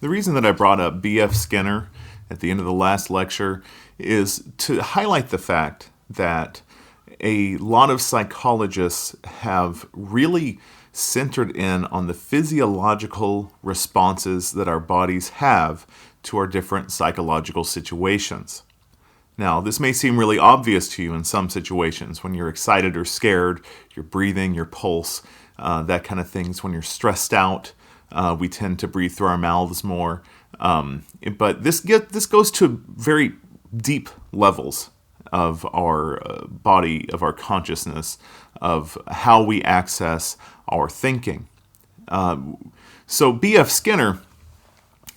The reason that I brought up B.F. Skinner at the end of the last lecture is to highlight the fact that a lot of psychologists have really centered in on the physiological responses that our bodies have to our different psychological situations. Now, this may seem really obvious to you in some situations. When you're excited or scared, your breathing, your pulse, that kind of things. When you're stressed out, we tend to breathe through our mouths more. But this goes to very deep levels of our body, of our consciousness, of how we access our thinking. So B.F. Skinner,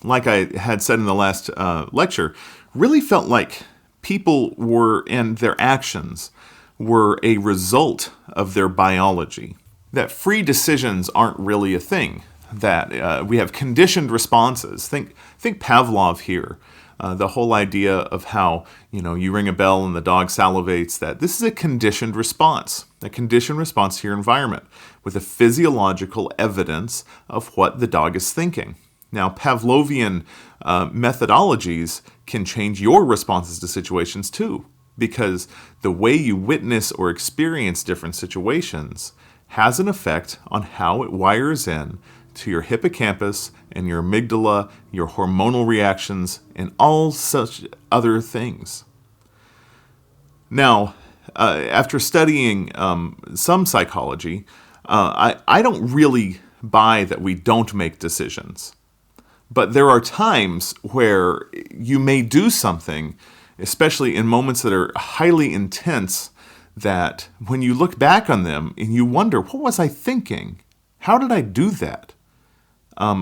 like I had said in the last lecture, really felt like people were, and their actions were a result of their biology. That free decisions aren't really a thing. That we have conditioned responses. Think Pavlov here. The whole idea of how, you ring a bell and the dog salivates, that this is a conditioned response to your environment with a physiological evidence of what the dog is thinking. Now, Pavlovian methodologies can change your responses to situations too, because the way you witness or experience different situations has an effect on how it wires in to your hippocampus and your amygdala, your hormonal reactions, and all such other things. Now, after studying some psychology, I don't really buy that we don't make decisions. But there are times where you may do something, especially in moments that are highly intense, that when you look back on them and you wonder, what was I thinking? How did I do that?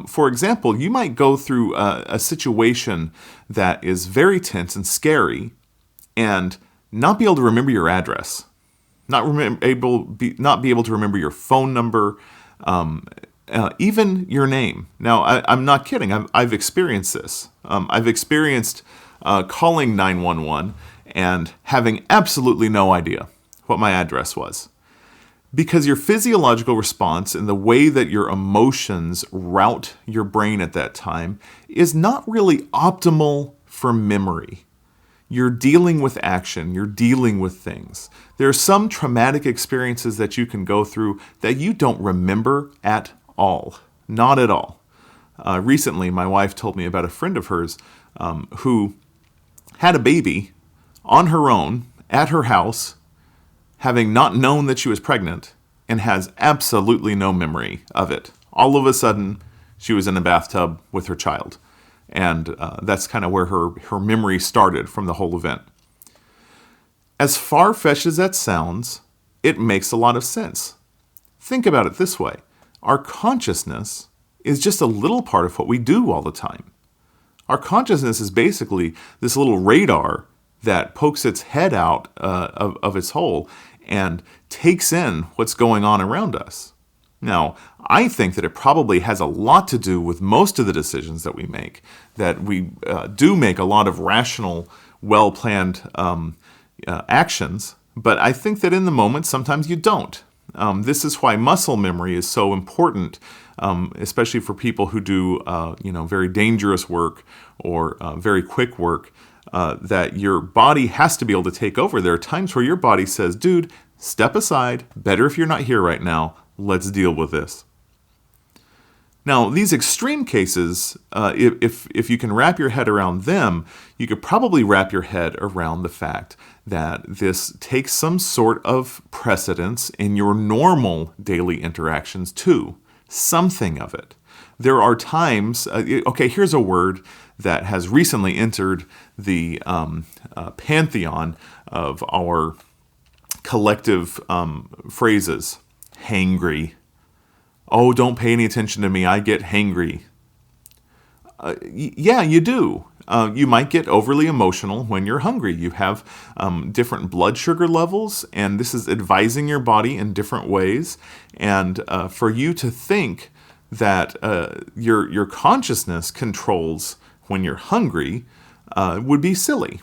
For example, you might go through a situation that is very tense and scary and not be able to remember your address, not be able to remember your phone number, even your name. Now, I'm not kidding. I've experienced this. I've experienced calling 911 and having absolutely no idea what my address was. Because your physiological response and the way that your emotions route your brain at that time is not really optimal for memory. You're dealing with action, you're dealing with things. There are some traumatic experiences that you can go through that you don't remember at all. Not at all. Recently, my wife told me about a friend of hers who had a baby on her own at her house, having not known that she was pregnant, and has absolutely no memory of it. All of a sudden, she was in a bathtub with her child. And that's kind of where her memory started from the whole event. As far-fetched as that sounds, it makes a lot of sense. Think about it this way. Our consciousness is just a little part of what we do all the time. Our consciousness is basically this little radar that pokes its head out of its hole and takes in what's going on around us. Now, I think that it probably has a lot to do with most of the decisions that we make, that we do make a lot of rational, well-planned actions, but I think that in the moment, sometimes you don't. This is why muscle memory is so important, especially for people who do, very dangerous work or very quick work, that your body has to be able to take over. There are times where your body says, dude, step aside, better if you're not here right now, let's deal with this. Now, these extreme cases, if you can wrap your head around them, you could probably wrap your head around the fact that this takes some sort of precedence in your normal daily interactions too. Something of it. There are times, here's a word that has recently entered the pantheon of our collective phrases. Hangry. Oh, don't pay any attention to me, I get hangry. Yeah, you do. You might get overly emotional when you're hungry. You have different blood sugar levels, and this is advising your body in different ways. And for you to think that your consciousness controls when you're hungry would be silly.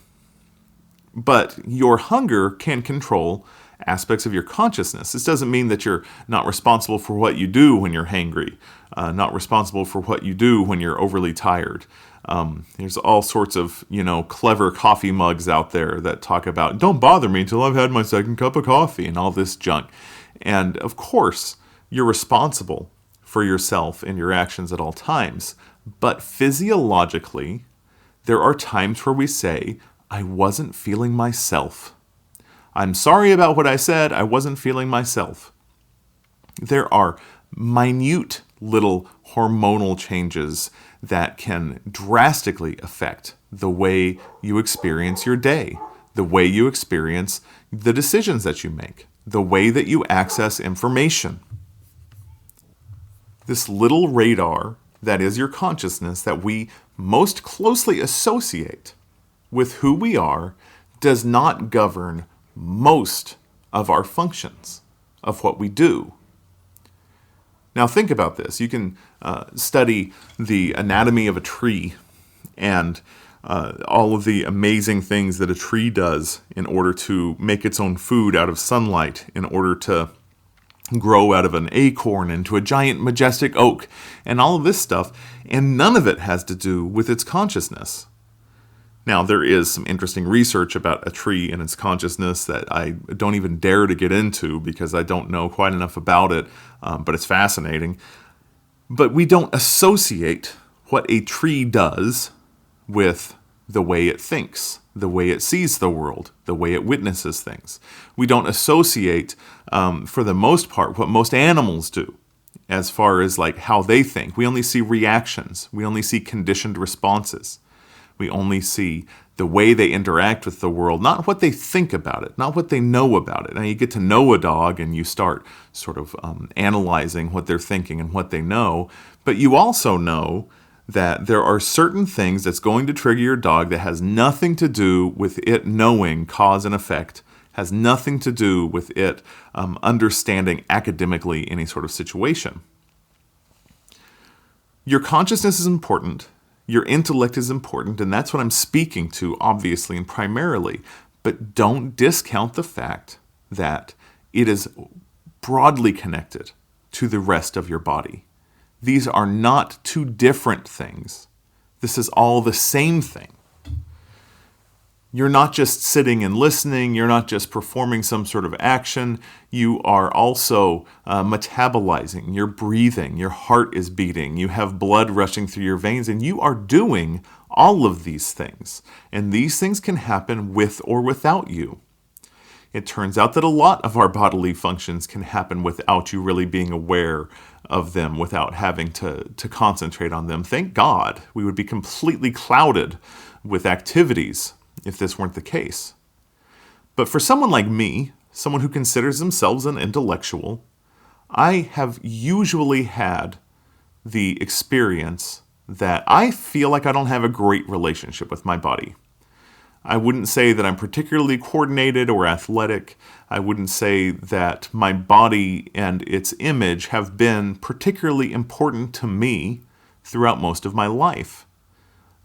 But your hunger can control aspects of your consciousness. This doesn't mean that you're not responsible for what you do when you're hangry, not responsible for what you do when you're overly tired. There's all sorts of, clever coffee mugs out there that talk about, don't bother me until I've had my second cup of coffee and all this junk. And of course, you're responsible for yourself and your actions at all times. But physiologically, there are times where we say, I wasn't feeling myself. I'm sorry about what I said. I wasn't feeling myself. There are minute little hormonal changes that can drastically affect the way you experience your day, the way you experience the decisions that you make, the way that you access information. This little radar that is your consciousness that we most closely associate with who we are does not govern most of our functions, of what we do. Now think about this. You can study the anatomy of a tree and all of the amazing things that a tree does in order to make its own food out of sunlight, in order to grow out of an acorn into a giant majestic oak, and all of this stuff, and none of it has to do with its consciousness. Now, there is some interesting research about a tree and its consciousness that I don't even dare to get into because I don't know quite enough about it, but it's fascinating. But we don't associate what a tree does with the way it thinks, the way it sees the world, the way it witnesses things. We don't associate, for the most part, what most animals do as far as like how they think. We only see reactions. We only see conditioned responses. We only see the way they interact with the world, not what they think about it, not what they know about it. Now you get to know a dog and you start sort of analyzing what they're thinking and what they know, but you also know that there are certain things that's going to trigger your dog that has nothing to do with it knowing cause and effect, has nothing to do with it understanding academically any sort of situation. Your consciousness is important. Your intellect is important, and that's what I'm speaking to, obviously and primarily. But don't discount the fact that it is broadly connected to the rest of your body. These are not two different things. This is all the same thing. You're not just sitting and listening. You're not just performing some sort of action. You are also metabolizing. You're breathing. Your heart is beating. You have blood rushing through your veins. And you are doing all of these things. And these things can happen with or without you. It turns out that a lot of our bodily functions can happen without you really being aware of them, without having to concentrate on them. Thank God. We would be completely clouded with activities if this weren't the case. But for someone like me, someone who considers themselves an intellectual, I have usually had the experience that I feel like I don't have a great relationship with my body. I wouldn't say that I'm particularly coordinated or athletic. I wouldn't say that my body and its image have been particularly important to me throughout most of my life.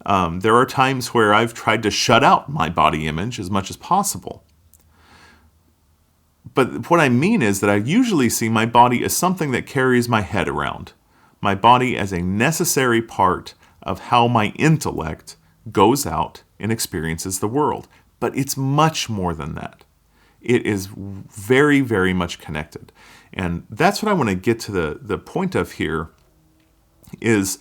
There are times where I've tried to shut out my body image as much as possible. But what I mean is that I usually see my body as something that carries my head around. My body as a necessary part of how my intellect goes out and experiences the world. But it's much more than that. It is very, very much connected. And that's what I want to get to the point of here is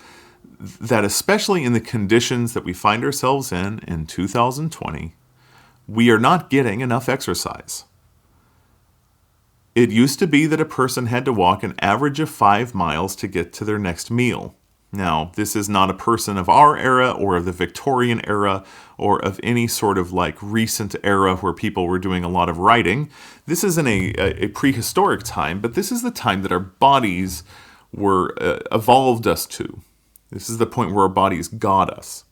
that especially in the conditions that we find ourselves in 2020, we are not getting enough exercise. It used to be that a person had to walk an average of 5 miles to get to their next meal. Now, this is not a person of our era or of the Victorian era or of any sort of like recent era where people were doing a lot of writing. This is in a prehistoric time, but this is the time that our bodies were evolved us to. This is the point where our bodies got us.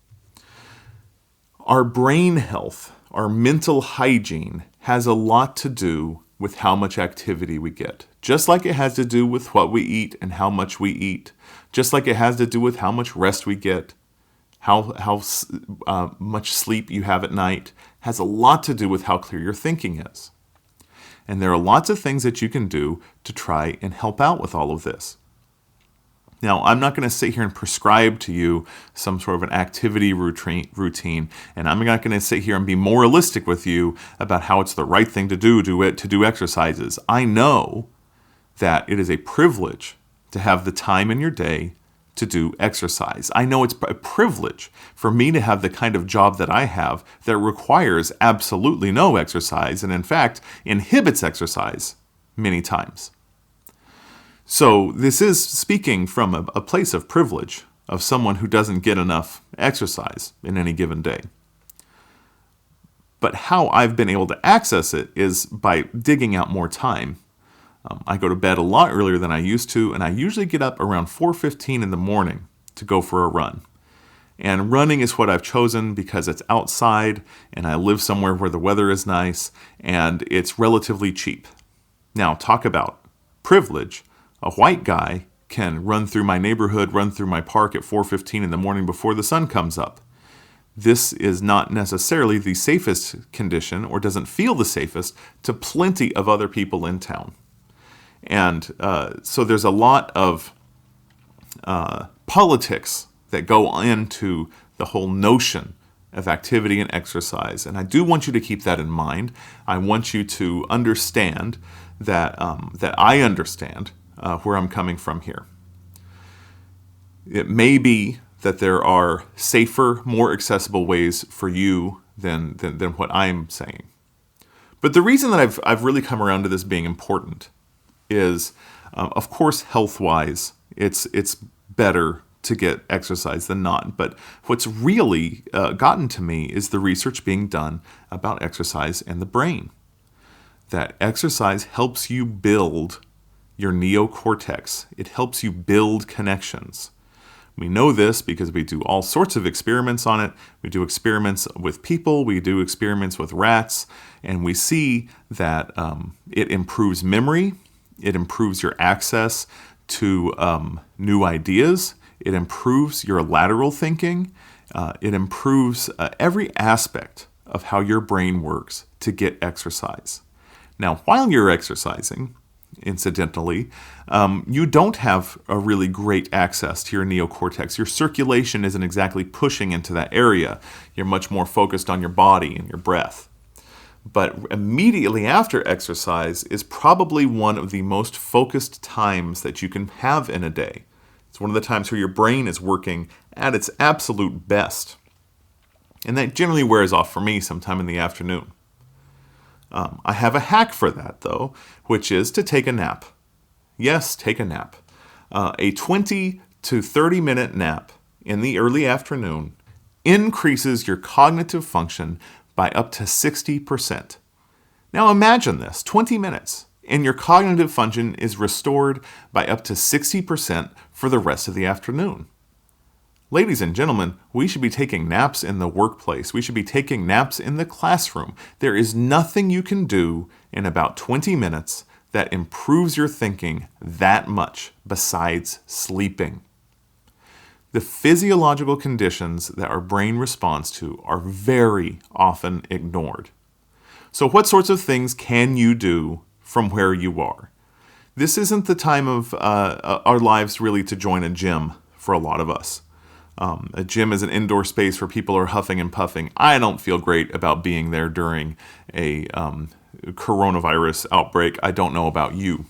Our brain health, our mental hygiene has a lot to do with how much activity we get. Just like it has to do with what we eat and how much we eat. Just like it has to do with how much rest we get, how much sleep you have at night, has a lot to do with how clear your thinking is. And there are lots of things that you can do to try and help out with all of this. Now, I'm not going to sit here and prescribe to you some sort of an activity routine, and I'm not going to sit here and be moralistic with you about how it's the right thing to do exercises. I know that it is a privilege to have the time in your day to do exercise. I know it's a privilege for me to have the kind of job that I have that requires absolutely no exercise, and in fact, inhibits exercise many times. So this is speaking from a place of privilege of someone who doesn't get enough exercise in any given day. But how I've been able to access it is by digging out more time. I go to bed a lot earlier than I used to, and I usually get up around 4:15 in the morning to go for a run. And running is what I've chosen because it's outside, and I live somewhere where the weather is nice, and it's relatively cheap. Now, talk about privilege. A white guy can run through my neighborhood, run through my park at 4:15 in the morning before the sun comes up. This is not necessarily the safest condition, or doesn't feel the safest, to plenty of other people in town. And so there's a lot of politics that go into the whole notion of activity and exercise. And I do want you to keep that in mind. I want you to understand that I understand where I'm coming from here. It may be that there are safer, more accessible ways for you than what I'm saying. But the reason that I've really come around to this being important is, of course, health-wise, it's better to get exercise than not. But what's really gotten to me is the research being done about exercise and the brain. That exercise helps you build your neocortex. It helps you build connections. We know this because we do all sorts of experiments on it. We do experiments with people, we do experiments with rats, and we see that it improves memory, it improves your access to new ideas, it improves your lateral thinking, it improves every aspect of how your brain works to get exercise. Now, while you're exercising, incidentally, you don't have a really great access to your neocortex. Your circulation isn't exactly pushing into that area. You're much more focused on your body and your breath. But immediately after exercise is probably one of the most focused times that you can have in a day. It's one of the times where your brain is working at its absolute best. And that generally wears off for me sometime in the afternoon. I have a hack for that, though, which is to take a nap. Yes, take a nap. A 20 to 30-minute nap in the early afternoon increases your cognitive function by up to 60%. Now imagine this, 20 minutes, and your cognitive function is restored by up to 60% for the rest of the afternoon. Ladies and gentlemen, we should be taking naps in the workplace. We should be taking naps in the classroom. There is nothing you can do in about 20 minutes that improves your thinking that much besides sleeping. The physiological conditions that our brain responds to are very often ignored. So what sorts of things can you do from where you are? This isn't the time of our lives really to join a gym for a lot of us. A gym is an indoor space where people are huffing and puffing. I don't feel great about being there during a coronavirus outbreak. I don't know about you.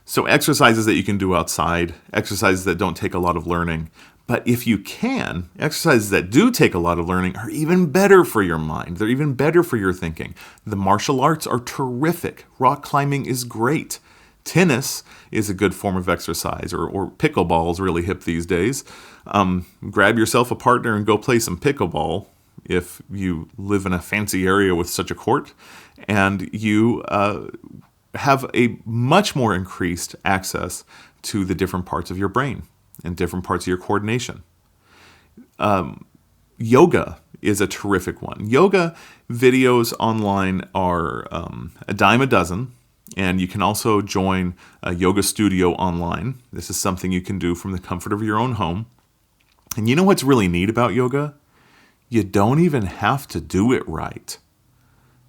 So exercises that you can do outside, exercises that don't take a lot of learning. But if you can, exercises that do take a lot of learning are even better for your mind. They're even better for your thinking. The martial arts are terrific. Rock climbing is great. Tennis is a good form of exercise, or pickleball is really hip these days. Grab yourself a partner and go play some pickleball if you live in a fancy area with such a court, and you have a much more increased access to the different parts of your brain and different parts of your coordination. Yoga is a terrific one. Yoga videos online are a dime a dozen. And you can also join a yoga studio online. This is something you can do from the comfort of your own home. And you know what's really neat about yoga? You don't even have to do it right.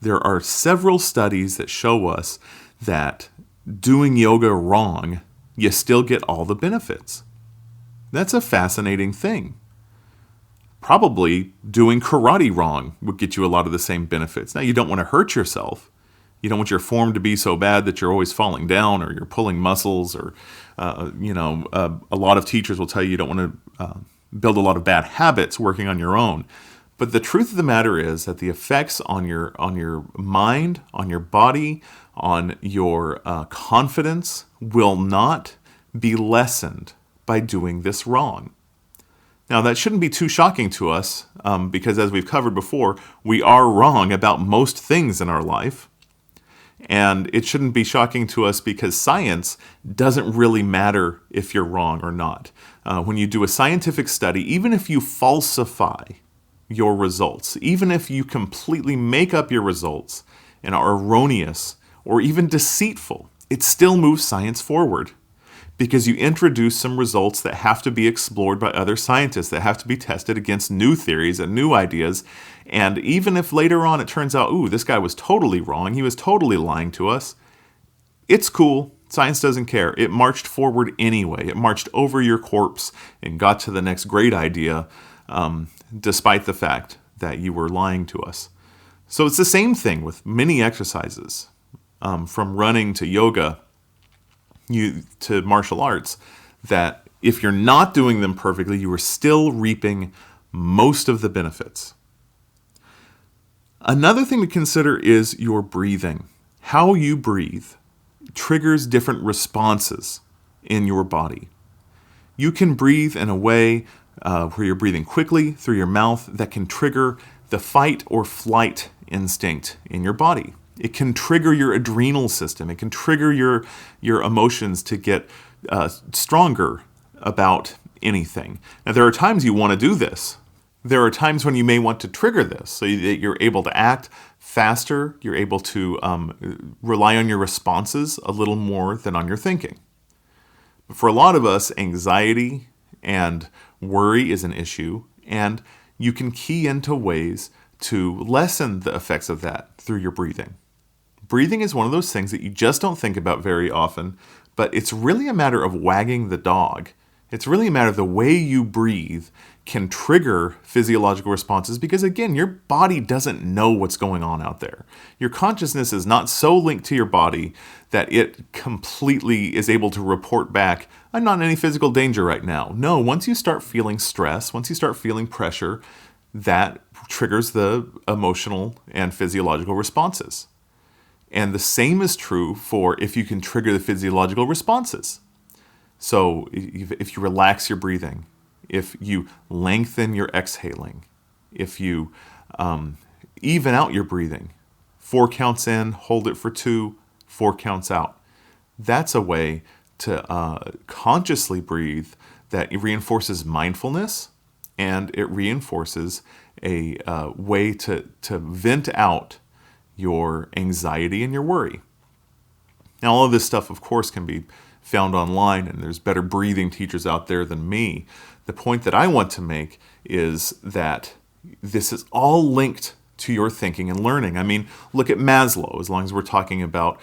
There are several studies that show us that doing yoga wrong, you still get all the benefits. That's a fascinating thing. Probably doing karate wrong would get you a lot of the same benefits. Now, you don't want to hurt yourself. You don't want your form to be so bad that you're always falling down or you're pulling muscles or, a lot of teachers will tell you don't want to build a lot of bad habits working on your own. But the truth of the matter is that the effects on your mind, on your body, on your confidence will not be lessened by doing this wrong. Now, that shouldn't be too shocking to us because, as we've covered before, we are wrong about most things in our life. And it shouldn't be shocking to us because science doesn't really matter if you're wrong or not. When you do a scientific study, even if you falsify your results, even if you completely make up your results and are erroneous or even deceitful, it still moves science forward because you introduce some results that have to be explored by other scientists, that have to be tested against new theories and new ideas. And even if later on it turns out, ooh, this guy was totally wrong, he was totally lying to us, it's cool. Science doesn't care. It marched forward anyway. It marched over your corpse and got to the next great idea, despite the fact that you were lying to us. So it's the same thing with many exercises, from running to yoga, to martial arts, that if you're not doing them perfectly, you are still reaping most of the benefits. Another thing to consider is your breathing. How you breathe triggers different responses in your body. You can breathe in a way where you're breathing quickly through your mouth that can trigger the fight or flight instinct in your body. It can trigger your adrenal system. It can trigger your emotions to get stronger about anything. Now, there are times you want to do this. There are times when you may want to trigger this so that you're able to act faster. You're able to rely on your responses a little more than on your thinking. But for a lot of us, anxiety and worry is an issue, and you can key into ways to lessen the effects of that through your breathing. Breathing is one of those things that you just don't think about very often, but it's really a matter of wagging the dog. It's really a matter of the way you breathe can trigger physiological responses because, again, your body doesn't know what's going on out there. Your consciousness is not so linked to your body that it completely is able to report back, I'm not in any physical danger right now. No, once you start feeling stress, once you start feeling pressure, that triggers the emotional and physiological responses. And the same is true for if you can trigger the physiological responses. So if you relax your breathing, if you lengthen your exhaling, if you even out your breathing, 4 counts in, hold it for 2, 4 counts out. That's a way to consciously breathe that reinforces mindfulness, and it reinforces a way to vent out your anxiety and your worry. Now, all of this stuff, of course, can be found online, and there's better breathing teachers out there than me. The point that I want to make is that this is all linked to your thinking and learning. I mean, look at Maslow, as long as we're talking about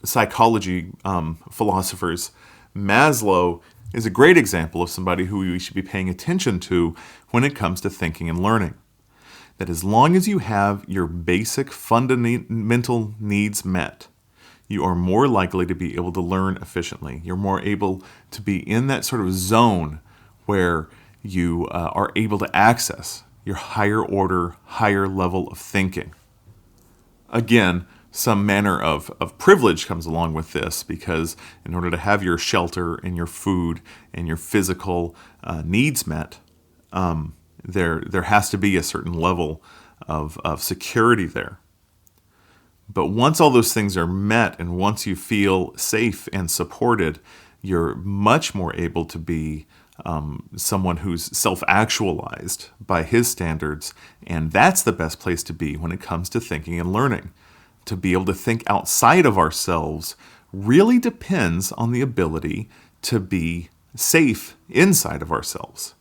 psychology philosophers. Maslow is a great example of somebody who we should be paying attention to when it comes to thinking and learning. That as long as you have your basic fundamental needs met, you are more likely to be able to learn efficiently. You're more able to be in that sort of zone where you are able to access your higher order, higher level of thinking. Again, some manner of privilege comes along with this because in order to have your shelter and your food and your physical needs met, there has to be a certain level of security there. But once all those things are met and once you feel safe and supported, you're much more able to be someone who's self-actualized by his standards. And that's the best place to be when it comes to thinking and learning. To be able to think outside of ourselves really depends on the ability to be safe inside of ourselves.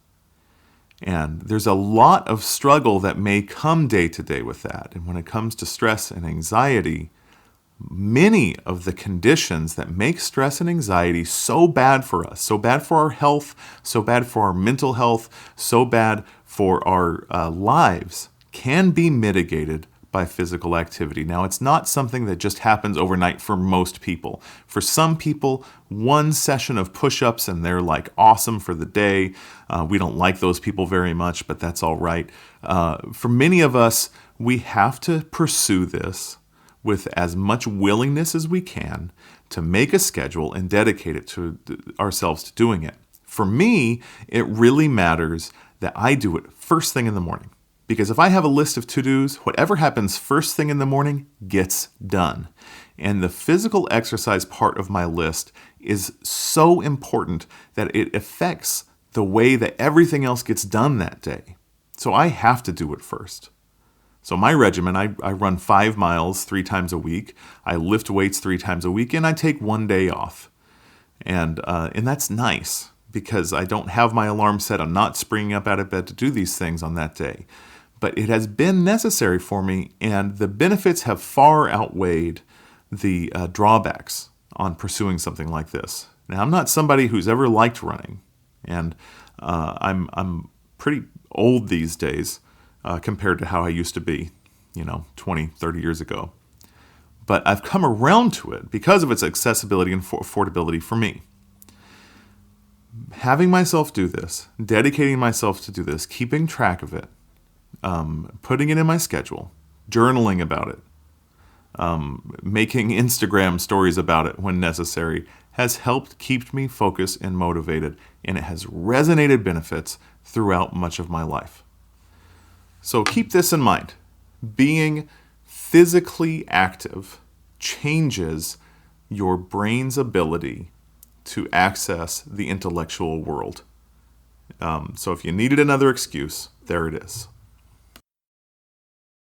And there's a lot of struggle that may come day to day with that. And when it comes to stress and anxiety, many of the conditions that make stress and anxiety so bad for us, so bad for our health, so bad for our mental health, so bad for our lives, can be mitigated by physical activity. Now, it's not something that just happens overnight for most people. For some people, one session of push-ups and they're like awesome for the day. We don't like those people very much, but that's all right. For many of us, we have to pursue this with as much willingness as we can to make a schedule and dedicate it to ourselves to doing it. For me, it really matters that I do it first thing in the morning. Because if I have a list of to-dos, whatever happens first thing in the morning gets done. And the physical exercise part of my list is so important that it affects the way that everything else gets done that day. So I have to do it first. So my regimen, I run 5 miles 3 times a week. I lift weights 3 times a week, and I take 1 day off. And that's nice because I don't have my alarm set. I'm not springing up out of bed to do these things on that day. But it has been necessary for me, and the benefits have far outweighed the drawbacks on pursuing something like this. Now, I'm not somebody who's ever liked running, and I'm pretty old these days compared to how I used to be, 20, 30 years ago. But I've come around to it because of its accessibility and affordability for me. Having myself do this, dedicating myself to do this, keeping track of it, putting it in my schedule, journaling about it, making Instagram stories about it when necessary, has helped keep me focused and motivated, and it has resonated benefits throughout much of my life. So keep this in mind. Being physically active changes your brain's ability to access the intellectual world. So if you needed another excuse, there it is.